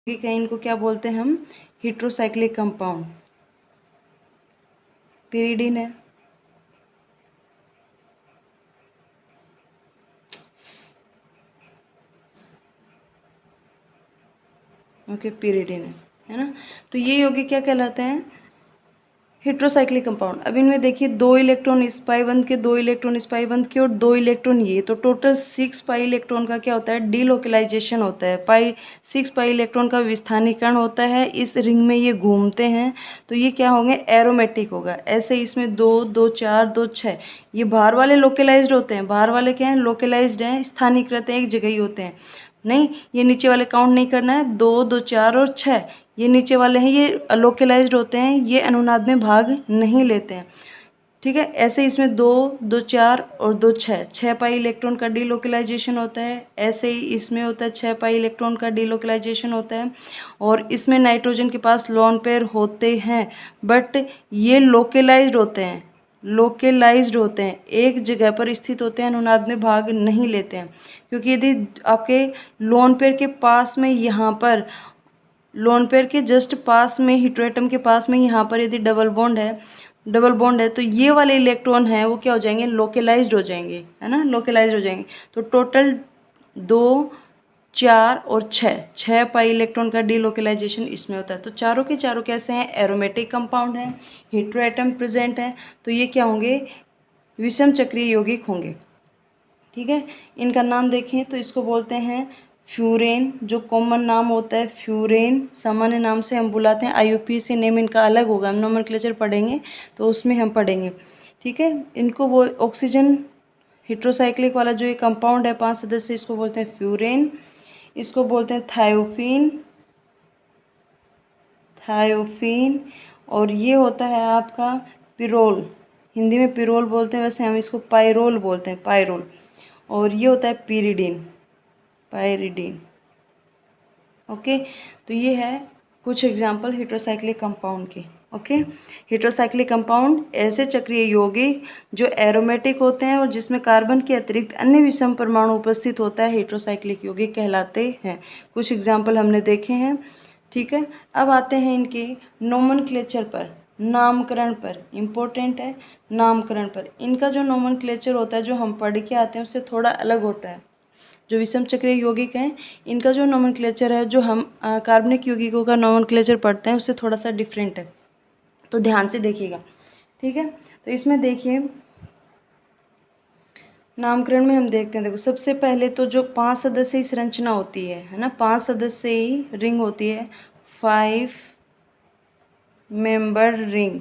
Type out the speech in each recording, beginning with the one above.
यौगिक है इनको क्या बोलते हैं हम? Heterocyclic compound. पिरिडिन है, ओके पिरिडिन है ना। तो ये यौगिक क्या कहलाते हैं? Heterocyclic compound. अब इनमें देखिए 2 इलेक्ट्रॉन इस पाई बंध के, 2 इलेक्ट्रॉन इस पाई बंध के और 2 इलेक्ट्रॉन ये, तो टोटल 6 पाई इलेक्ट्रॉन का क्या होता है? डीलोकलाइजेशन होता है। 6 पाई इलेक्ट्रॉन का विस्थानीकरण होता है। इस रिंग में ये घूमते हैं तो ये क्या होंगे? एरोमेटिक होगा। ऐसे इसमें 2 2 4 2 6 ये बाहर वाले लोकलाइज्ड होते हैं। बाहर वाले क्या हैं? लोकलाइज्ड हैं, स्थानीकृत हैं, एक जगह ही होते हैं। नहीं, ये नीचे वाले काउंट नहीं करना है। 2 2 4 और 6 ये नीचे वाले हैं, ये लोकलाइज्ड होते हैं, ये अनुनाद में भाग नहीं लेते हैं। ठीक है, ऐसे इसमें 2 2 4 और 2 6 पाई इलेक्ट्रॉन का डीलोकलाइजेशन होता है। ऐसे ही इसमें होता है 6 पाई इलेक्ट्रॉन का डीलोकलाइजेशन होता है। और इसमें नाइट्रोजन के पास लोन पेयर होते हैं, बट ये लोकलाइज्ड होते हैं, लोकलाइज्ड होते हैं, एक जगह पर स्थित होते हैं, अनुनाद में भाग नहीं लेते हैं। क्योंकि यदि आपके लोन पेयर के पास में, यहाँ पर लोन पेयर के जस्ट पास में, हेटेरोएटम के पास में यहाँ पर यदि डबल बॉन्ड है तो ये वाले इलेक्ट्रॉन हैं वो क्या हो जाएंगे? लोकलाइज्ड हो जाएंगे, है ना, लोकलाइज्ड हो जाएंगे। तो टोटल 2 4 और 6 पाई इलेक्ट्रॉन का डीलोकलाइजेशन इसमें होता है। तो चारों के चारों कैसे हैं? एरोमेटिक कंपाउंड हैं, हेटेरोएटम प्रेजेंट है, तो ये क्या होंगे? विषम चक्रीय यौगिक होंगे। ठीक है, इनका नाम देखें तो इसको बोलते हैं फ्यूरेन, जो कॉमन नाम होता है फ्यूरेन, सामान्य नाम से हम बुलाते हैं। आईयूपी से नेम इनका अलग होगा, हम नोमेनक्लेचर पढ़ेंगे तो उसमें हम पढ़ेंगे। ठीक है, इनको वो ऑक्सीजन हेट्रोसाइक्लिक वाला जो ये कंपाउंड है 5 सदस्य, इसको बोलते हैं फ्यूरेन। इसको बोलते हैं थायोफीन। और ये होता है आपका पिरोल, हिंदी में पिरोल बोलते हैं, वैसे हम इसको पायरोल बोलते हैं, पायरोल। और ये होता है पायरिडीन। ओके, तो ये है कुछ एग्जाम्पल हेट्रोसाइक्लिक कंपाउंड के। ओके, हेट्रोसाइक्लिक कंपाउंड ऐसे चक्रीय यौगिक जो एरोमेटिक होते हैं और जिसमें कार्बन के अतिरिक्त अन्य विषम परमाणु उपस्थित होता है, हेट्रोसाइक्लिक यौगिक कहलाते हैं। कुछ एग्जाम्पल हमने देखे हैं। ठीक है, अब आते हैं इनके नोमेनक्लेचर पर, नामकरण पर। इम्पोर्टेंट है नामकरण पर। इनका जो नोमेनक्लेचर होता है, जो हम पढ़ के आते हैं, उससे थोड़ा अलग होता है। जो विषम चक्रीय यौगिक हैं इनका जो नोमेनक्लेचर है, जो हम कार्बनिक यौगिकों का नोमेनक्लेचर पढ़ते हैं, उससे थोड़ा सा डिफरेंट है, तो ध्यान से देखिएगा। ठीक है, तो इसमें देखिए नामकरण में हम देखते हैं। देखो, सबसे पहले तो जो 5 सदस्यीय संरचना होती है ना, 5 सदस्यीय रिंग होती है, 5 मेंबर रिंग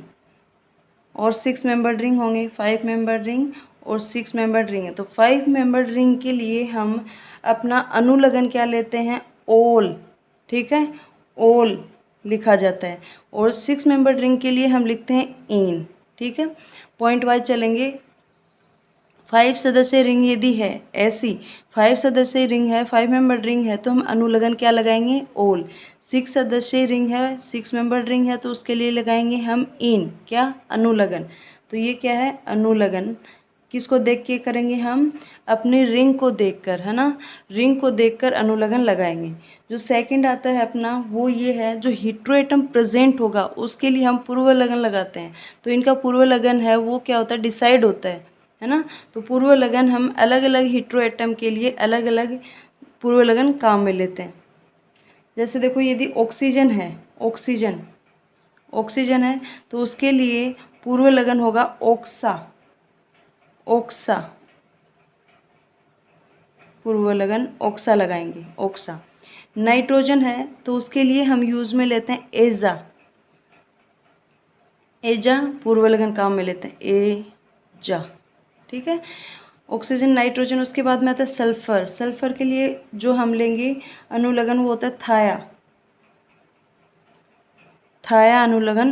और 6 मेंबर रिंग होंगे, 5 मेंबर रिंग और 6 मेंबर रिंग है। तो 5 मेंबर रिंग के लिए हम अपना अनुलग्न क्या लेते हैं? ओल। ठीक है, ओल लिखा जाता है। और 6 मेंबर रिंग के लिए हम लिखते हैं इन। ठीक है, पॉइंट वाइज चलेंगे। 5 सदस्य रिंग यदि है, ऐसी 5 सदस्य रिंग है, 5 मेंबर रिंग है, तो हम अनुलग्न क्या लगाएंगे? ओल। 6 सदस्य रिंग है, 6 मेंबर रिंग है, तो उसके लिए लगाएंगे हम इन, क्या? अनुलग्न। तो ये क्या है? अनुलग्न। किसको देख के करेंगे हम? अपनी रिंग को देखकर, है ना, रिंग को देखकर अनुलग्न लगाएंगे। जो सेकंड आता है अपना, वो ये है, जो हेटेरोएटम प्रेजेंट होगा उसके लिए हम पूर्व लगन लगाते हैं। तो इनका पूर्व लगन है वो क्या होता है? डिसाइड होता है ना। तो पूर्व लगन हम अलग अलग हेटेरोएटम के लिए अलग अलग पूर्व लगन काम में लेते हैं। जैसे देखो, यदि ऑक्सीजन है तो उसके लिए पूर्व लगन होगा ओक्सा, पूर्व लगन ओक्सा लगाएंगे, ओक्सा। नाइट्रोजन है तो उसके लिए हम यूज में लेते हैं एजा, पूर्व लगन काम में लेते हैं एजा। ठीक है, ऑक्सीजन, नाइट्रोजन। उसके बाद में आता है सल्फर के लिए जो हम लेंगे अनुलग्न वो होता है थाया अनुलग्न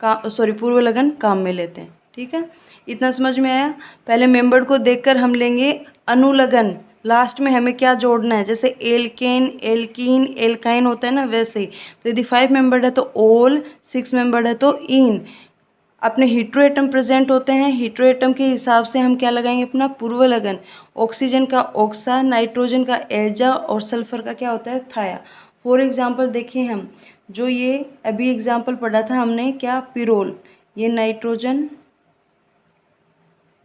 का, पूर्व लगन काम में लेते हैं। ठीक है, इतना समझ में आया। पहले मेंबर को देखकर हम लेंगे अनुलग्न, लास्ट में हमें क्या जोड़ना है, जैसे एल्केन, एल्कीन, एल्काइन होता है ना, वैसे ही। तो यदि 5 मेंबर्ड है तो ओल, 6 मेंबर्ड है तो इन। अपने हेटेरोएटम प्रेजेंट होते हैं, हेटेरोएटम के हिसाब से हम क्या लगाएंगे? अपना पूर्व लगन। ऑक्सीजन का ओक्सा, नाइट्रोजन का एजा और सल्फर का क्या होता है? थाया। फॉर एग्जांपल देखिए हम जो ये अभी एग्जांपल पढ़ा था हमने, क्या, पिरोल, ये नाइट्रोजन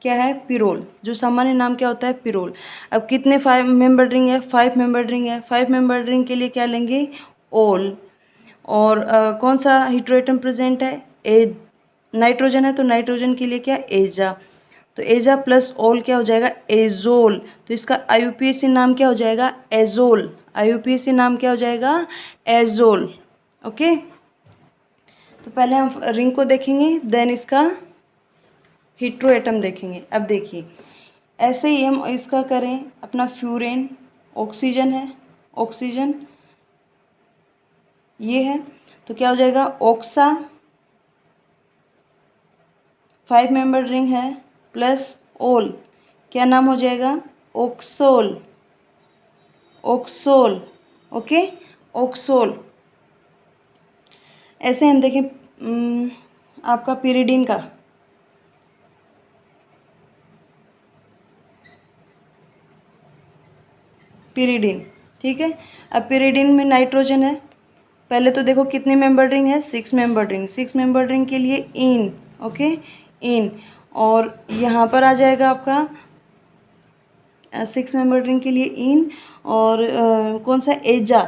क्या है, पिरोल, जो सामान्य नाम क्या होता है, पिरोल। अब कितने 5 मेंबर रिंग है, 5 मेंबर रिंग है। 5 मेंबर रिंग के लिए क्या लेंगे, ओल। और कौन सा हेटेरोएटम प्रेजेंट है, ए, नाइट्रोजन है तो नाइट्रोजन के लिए क्या, एजा। तो एजा प्लस ओल क्या हो जाएगा, एजोल। तो इसका आईयूपीएसी नाम क्या हो जाएगा, एजोल। आईयूपीएसी नाम क्या हो जाएगा, एजोल। ओके, तो पहले हम रिंग को देखेंगे, देन इसका हेटेरोएटम देखेंगे। अब देखिए ऐसे ही हम इसका करें, अपना फ्यूरेन, ऑक्सीजन है, ऑक्सीजन ये है, तो क्या हो जाएगा, ऑक्सा, 5 मेंबर रिंग है, प्लस ओल, क्या नाम हो जाएगा, ऑक्सोल, ऑक्सोल। ओके, ऑक्सोल। ऐसे हम देखें आपका पिरिडिन का, पिरिडिन, ठीक है। अब पिरिडिन में नाइट्रोजन है, पहले तो देखो कितनी मेंबर रिंग है, 6 मेंबर रिंग। 6 मेंबर रिंग के लिए इन, ओके, इन। और यहाँ पर आ जाएगा आपका 6 मेंबर रिंग के लिए इन। और कौन सा, एजा,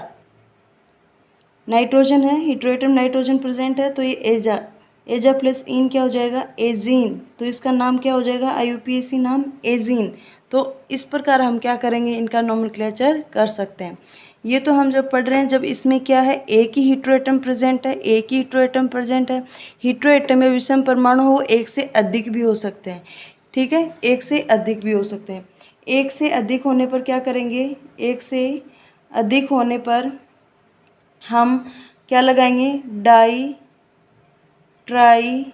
नाइट्रोजन है, हेटेरोएटम नाइट्रोजन प्रेजेंट है, तो ये एजा, एजा प्लस इन क्या हो जाएगा, एजीन। तो इसका नाम क्या हो जाएगा, आईयूपीएसी नाम एजीन। तो इस प्रकार हम क्या करेंगे, इनका नोमेनक्लेचर कर सकते हैं। ये तो हम जब पढ़ रहे हैं जब इसमें क्या है, एक ही हेटेरोएटम प्रेजेंट है, एक ही हेटेरोएटम प्रेजेंट है। हेटेरोएटम में विषम परमाणु हो, एक से अधिक भी हो सकते हैं, ठीक है, एक से अधिक भी हो सकते हैं। एक से अधिक होने पर क्या करेंगे, एक से अधिक होने पर हम क्या लगाएंगे, डाई, ट्राई,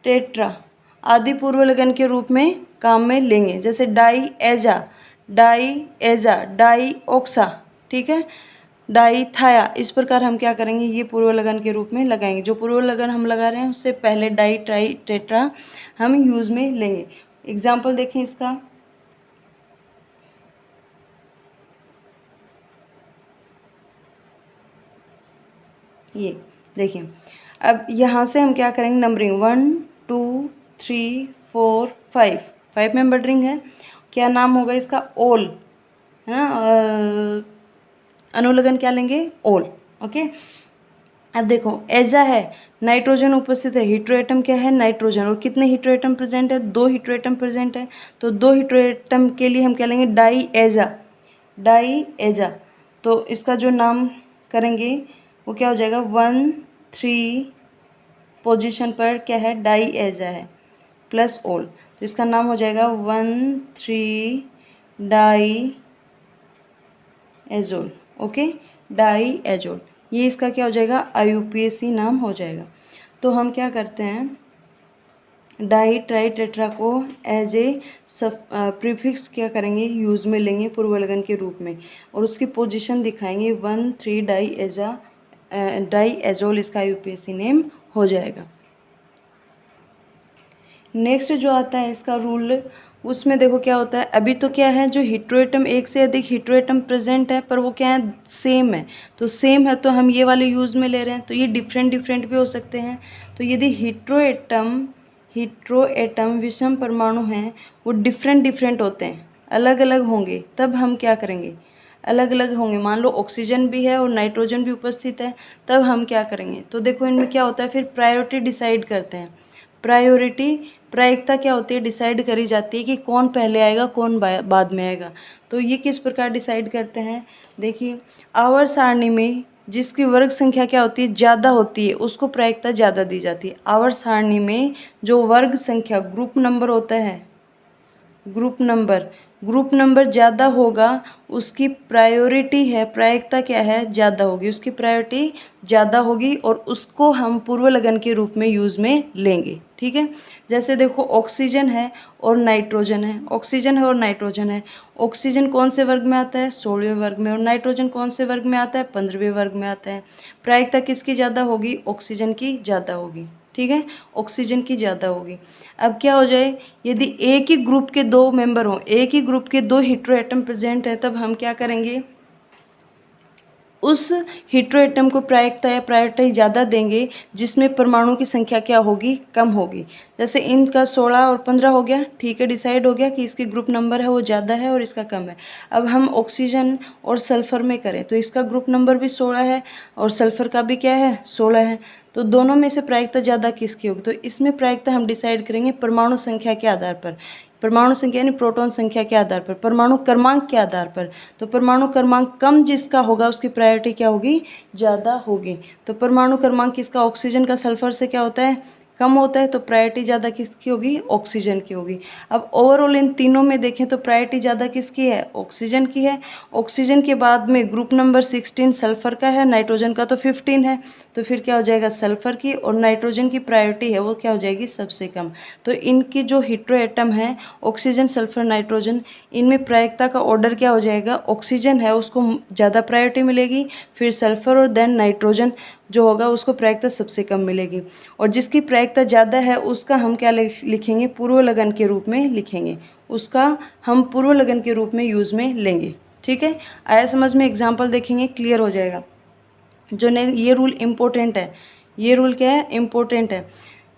टेट्रा आदि पूर्व लगन के रूप में काम में लेंगे। जैसे डाई एजा, डाई एजा, डाई ऑक्सा, ठीक है, डाई थाया। इस प्रकार हम क्या करेंगे, ये पूर्व लगन के रूप में लगाएंगे। जो पूर्व लगन हम लगा रहे हैं उससे पहले डाई, ट्राई, टेट्रा हम यूज़ में लेंगे। एग्जाम्पल देखें इसका, ये देखिए। अब यहाँ से हम क्या करेंगे, नंबरिंग 1 2 3 4 5, 5 मेंबर रिंग है। क्या नाम होगा इसका, ओल, है ना, अनुलग्न क्या लेंगे, ओल। ओके, अब देखो एजा है, नाइट्रोजन उपस्थित है, हेटेरोएटम क्या है, नाइट्रोजन। और कितने हेटेरोएटम प्रेजेंट है, 2 हेटेरोएटम प्रेजेंट है। तो 2 हेटेरोएटम के लिए हम क्या लेंगे, डाई एजा, डाई एजा। तो इसका जो नाम करेंगे वो क्या हो जाएगा, 1 3 पोजीशन पर क्या है, डाई एजा है, प्लस ओल। तो इसका नाम हो जाएगा 1 3 die azole. Okay, die azole, ये इसका क्या हो जाएगा, आईयूपीएसी नाम हो जाएगा। तो हम क्या करते हैं, डाई ट्राई टेट्रा को एज ए सब प्रीफिक्स क्या करेंगे, यूज़ में लेंगे पूर्व लगन के रूप में, और उसकी पोजीशन दिखाएंगे 1 3 डाई एजा, डाई एजोल, इसका यूपीएसी नेम हो जाएगा। नेक्स्ट जो आता है इसका रूल, उसमें देखो क्या होता है, अभी तो क्या है, जो हेटेरोएटम एक से अधिक हेटेरोएटम प्रेजेंट है पर वो क्या है, सेम है। तो सेम है तो हम ये वाले यूज़ में ले रहे हैं। तो ये डिफरेंट डिफरेंट भी हो सकते हैं। तो यदि हेटेरोएटम विषम परमाणु हैं, वो डिफरेंट डिफरेंट होते हैं, अलग अलग होंगे, तब हम क्या करेंगे, अलग अलग होंगे। मान लो ऑक्सीजन भी है और नाइट्रोजन भी उपस्थित है, तब हम क्या करेंगे, तो देखो इनमें क्या होता है, फिर प्रायोरिटी डिसाइड करते हैं। प्रायोरिटी, प्रायिकता क्या होती है, डिसाइड करी जाती है कि कौन पहले आएगा, कौन बाद में आएगा। तो ये किस प्रकार डिसाइड करते हैं, देखिए, आवर्त सारणी में जिसकी वर्ग संख्या क्या होती है, ज़्यादा होती है, उसको प्रायिकता ज़्यादा दी जाती है। आवर्त सारणी में जो वर्ग संख्या, ग्रुप नंबर होता है, ग्रुप नंबर ज़्यादा होगा, उसकी प्रायोरिटी है, प्रायिकता क्या है, ज़्यादा होगी, उसकी प्रायोरिटी ज़्यादा होगी, और उसको हम पूर्व लगन के रूप में यूज़ में लेंगे, ठीक है। जैसे देखो ऑक्सीजन है और नाइट्रोजन है, ऑक्सीजन है और नाइट्रोजन है। ऑक्सीजन कौन से वर्ग में आता है, 16वें वर्ग में, और नाइट्रोजन कौन से वर्ग में आता है, 15वें वर्ग में आता है। प्रायिकता किसकी ज़्यादा होगी, ऑक्सीजन की ज़्यादा होगी, ठीक है, ऑक्सीजन की ज़्यादा होगी। अब क्या हो जाए, यदि एक ही ग्रुप के 2 मेंबर हों, एक ही ग्रुप के 2 हेटेरोएटम प्रेजेंट है, तब हम क्या करेंगे, उस हीट्रो एटम को प्रायिकता या प्रायोरिटी ज़्यादा देंगे जिसमें परमाणु की संख्या क्या होगी, कम होगी। जैसे इनका 16 और 15 हो गया, ठीक है, डिसाइड हो गया कि इसकी ग्रुप नंबर है वो ज़्यादा है और इसका कम है। अब हम ऑक्सीजन और सल्फ़र में करें तो इसका ग्रुप नंबर भी 16 है और सल्फ़र का भी क्या है, 16 है। तो दोनों में से प्रायिकता ज़्यादा किसकी होगी? तो इसमें प्रायिकता हम डिसाइड करेंगे परमाणु संख्या के आधार पर, परमाणु संख्या यानी प्रोटॉन संख्या के आधार पर, परमाणु क्रमांक के आधार पर। तो परमाणु क्रमांक कम जिसका होगा उसकी प्रायोरिटी क्या होगी, ज़्यादा होगी। तो परमाणु क्रमांक किसका, ऑक्सीजन का सल्फर से क्या होता है, कम होता है, तो प्रायोरिटी ज़्यादा किसकी होगी, ऑक्सीजन की होगी। अब ओवरऑल इन तीनों में देखें तो प्रायोरिटी ज़्यादा किसकी है, ऑक्सीजन की है। ऑक्सीजन के बाद में ग्रुप नंबर 16 सल्फर का है, नाइट्रोजन का तो 15 है, तो फिर क्या हो जाएगा, सल्फर की और नाइट्रोजन की प्रायोरिटी है वो क्या हो जाएगी, सबसे कम। तो इनकी जो हीट्रो एटम है ऑक्सीजन, सल्फर, नाइट्रोजन, इनमें प्रायिकता का ऑर्डर क्या हो जाएगा, ऑक्सीजन है उसको ज़्यादा प्रायोरिटी मिलेगी, फिर सल्फर और देन नाइट्रोजन जो होगा उसको प्रायिकता सबसे कम मिलेगी। और जिसकी प्रायिकता ज़्यादा है उसका हम क्या लिखेंगे, पूर्व लगन के रूप में लिखेंगे, उसका हम पूर्व लगन के रूप में यूज़ में लेंगे। ठीक है, आया समझ में? एग्जाम्पल देखेंगे क्लियर हो जाएगा। जो ये रूल इम्पोर्टेंट है, ये रूल क्या है, इम्पोर्टेंट है।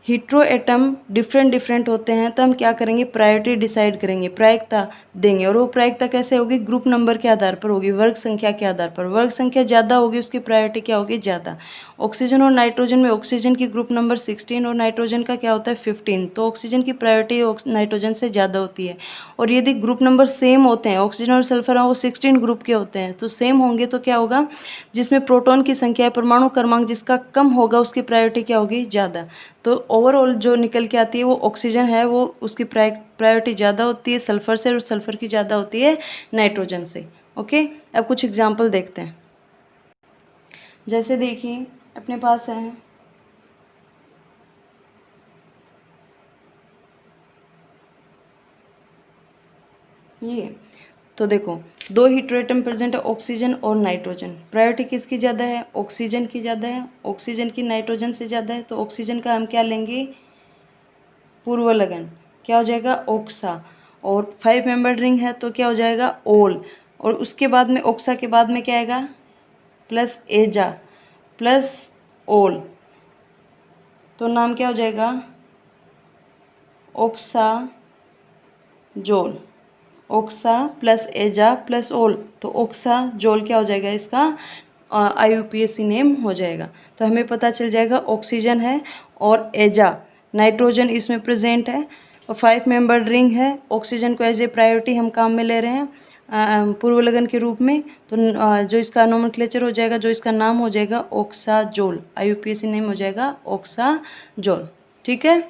हीट्रो एटम डिफरेंट होते हैं तो हम क्या करेंगे, प्रायोरिटी डिसाइड करेंगे, प्रायिकता देंगे। और वो प्रायिकता कैसे होगी, ग्रुप नंबर के आधार पर होगी, वर्ग संख्या के आधार पर। वर्ग संख्या ज़्यादा होगी उसकी प्रायोरिटी क्या होगी, ज़्यादा। ऑक्सीजन और नाइट्रोजन में ऑक्सीजन की ग्रुप नंबर 16 और नाइट्रोजन का क्या होता है 15, तो ऑक्सीजन की प्रायोरिटी नाइट्रोजन से ज़्यादा होती है। और यदि ग्रुप नंबर सेम होते हैं, ऑक्सीजन और सल्फर वो 16 ग्रुप के होते हैं, तो सेम होंगे तो क्या होगा, जिसमें प्रोटॉन की संख्या, परमाणु क्रमांक जिसका कम होगा उसकी प्रायोरिटी क्या होगी, ज़्यादा। तो ओवरऑल जो निकल के आती है वो ऑक्सीजन है, वो उसकी प्रायोरिटी ज़्यादा होती है सल्फ़र से, और सल्फ़र की ज़्यादा होती है नाइट्रोजन से। ओके, अब कुछ एग्जांपल देखते हैं। जैसे देखिए अपने पास है ये, तो देखो दो हीट्रो एटम प्रेजेंट है, ऑक्सीजन और नाइट्रोजन। प्रायोरिटी किसकी ज़्यादा है, ऑक्सीजन की ज़्यादा है, ऑक्सीजन की नाइट्रोजन से ज़्यादा है। तो ऑक्सीजन का हम क्या लेंगे, पूर्व लगन, क्या हो जाएगा, ऑक्सा। और 5 मेंबर रिंग है तो क्या हो जाएगा, ओल। और उसके बाद में ऑक्सा के बाद में क्या आएगा, प्लस एजा प्लस ओल, तो नाम क्या हो जाएगा, ऑक्सा जोल। ऑक्सा प्लस एजा प्लस ओल, तो ऑक्सा जोल क्या हो जाएगा, इसका IUPAC नेम हो जाएगा। तो हमें पता चल जाएगा ऑक्सीजन है और एजा नाइट्रोजन इसमें प्रेजेंट है, और 5 मेंबर रिंग है। ऑक्सीजन को एज ए प्रायोरिटी हम काम में ले रहे हैं पूर्व लगन के रूप में, तो जो इसका नोमेनक्लेचर हो जाएगा, जो इसका नाम हो जाएगा ऑक्साजोल, IUPAC नेम हो जाएगा ऑक्साजोल। ठीक है,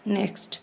नेक्स्ट